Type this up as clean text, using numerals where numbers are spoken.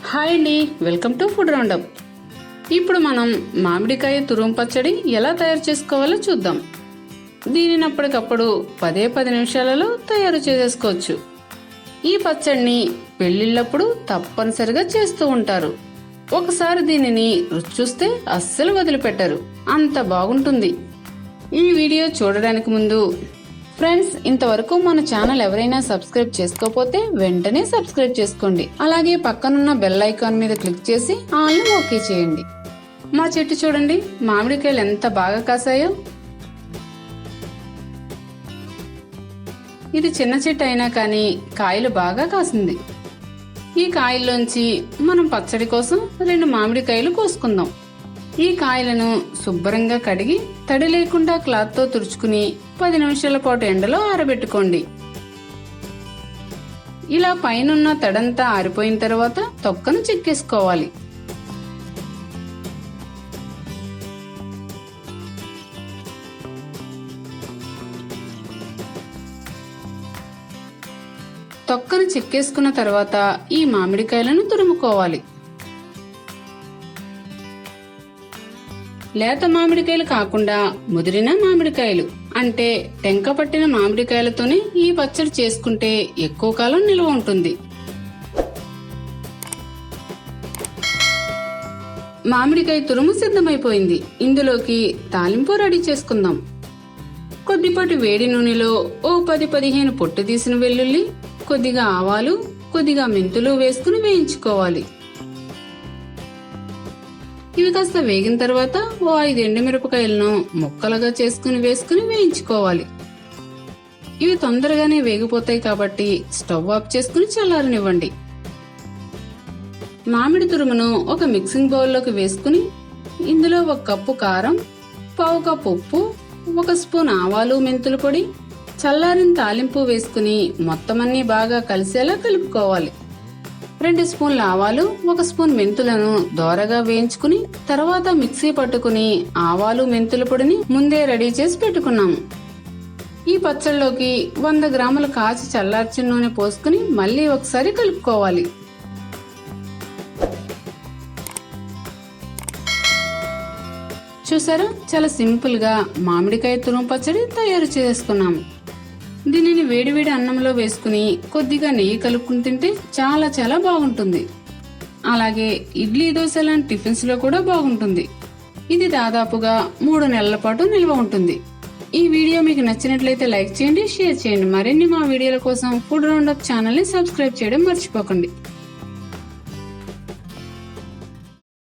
Hi అండి, welcome to food round up. ఇప్పుడు మనం మామిడికాయ తురుము పచ్చడి ఎలా తయారు చేసుకోవాలో చూద్దాం. దీనిని అప్పటికప్పుడు 10 నిమిషాలలో తయారు చేసేసుకోవచ్చు. ఈ పచ్చడిని పెళ్లిళ్ళప్పుడు తప్పనిసరిగా చేస్తూ ఉంటారు. ఒకసారి దీనిని రుచి చూస్తే అస్సలు వదిలిపెట్టరు, అంత బాగుంటుంది. ఈ వీడియో చూడడానికి ముందు ఫ్రెండ్స్, ఇంతవరకు మన ఛానల్ ఎవరైనా సబ్స్క్రైబ్ చేసుకోకపోతే వెంటనే సబ్స్క్రైబ్ చేసుకోండి. అలాగే పక్కనున్న బెల్ ఐకాన్ మీద క్లిక్ చేసి ఆల్ ని ఓకే చేయండి. మా చెట్టు చూడండి, మామిడికాయలు ఎంత బాగా కాసాయో. ఇది చిన్న చెట్టు అయినా కానీ కాయలు బాగా కాసింది. ఈ కాయల్లోంచి మనం పచ్చడి కోసం 2 మామిడికాయలు కోసుకుందాం. ఈ కాయలను శుభ్రంగా కడిగి తడి లేకుండా క్లాత్ తో తుడుచుకుని 10 నిమిషాల పాటు ఎండలో ఆరబెట్టుకోండి. ఇలా పైనున్న తడంతా ఆరిపోయిన తర్వాత తొక్కను చెక్కేసుకోవాలి. తొక్కను చెక్కేసుకున్న తర్వాత ఈ మామిడికాయలను తురుముకోవాలి. లేత మామిడికాయలు కాకుండా ముదిరిన మామిడికాయలు అంటే టెంక పట్టిన మామిడికాయలతోనే ఈ పచ్చడి చేసుకుంటే ఎక్కువ కాలం నిల్వ ఉంటుంది. మామిడికాయ తురుము సిద్ధమైపోయింది. ఇందులోకి తాలింపు రెడీ చేసుకుందాం. కొద్దిపాటి వేడి నూనెలో ఓ 10-15 పొట్టు తీసిన వెల్లుల్లి, కొద్దిగా ఆవాలు, కొద్దిగా మెంతులు వేసుకుని వేయించుకోవాలి. ఇవి కాస్త వేగిన తర్వాత ఓ 5 ఎండుమిరపకాయలను ముక్కలుగా చేసుకుని వేసుకుని వేయించుకోవాలి. ఇవి తొందరగానే వేగిపోతాయి కాబట్టి స్టవ్ ఆఫ్ చేసుకుని చల్లారనివ్వండి. మామిడి తురుమును ఒక మిక్సింగ్ బౌల్లోకి వేసుకుని ఇందులో 1 కప్పు కారం, 1/2 కప్పు ఉప్పు, 1 స్పూన్ ఆవాలు మెంతుల పొడి, చల్లారిన తాలింపు వేసుకుని మొత్తం అన్ని బాగా కలిసేలా కలుపుకోవాలి. 2 స్పూన్ల ఆవాలు, 1 స్పూన్ మెంతులను దోరగా వేయించుకుని తర్వాత మిక్సీ పట్టుకుని ఆవాలు మెంతుల పొడిని ముందే రెడీ చేసి పెట్టుకున్నాము. ఈ పచ్చళ్ళలోకి 100 గ్రాముల కాచి చల్లార్చిన నూనె పోసుకుని మళ్ళీ ఒకసారి కలుపుకోవాలి. చూసారా, చాలా సింపుల్ గా మామిడికాయ తురుము పచ్చడి తయారు చేసుకున్నాము. దీనిని వేడివేడి అన్నంలో వేసుకుని కొద్దిగా నెయ్యి కలుపుకుని తింటే చాలా చాలా బాగుంటుంది. అలాగే ఇడ్లీ, దోశ లాంటి టిఫిన్స్ లో కూడా బాగుంటుంది. ఇది దాదాపుగా 3 నెలల పాటు నిల్వ ఉంటుంది. ఈ వీడియో మీకు నచ్చినట్లయితే లైక్ చేయండి, షేర్ చేయండి. మరిన్ని మా వీడియోల కోసం ఫుడ్ రౌండప్ ఛానల్ ని సబ్స్క్రైబ్ చేయడం మర్చిపోకండి.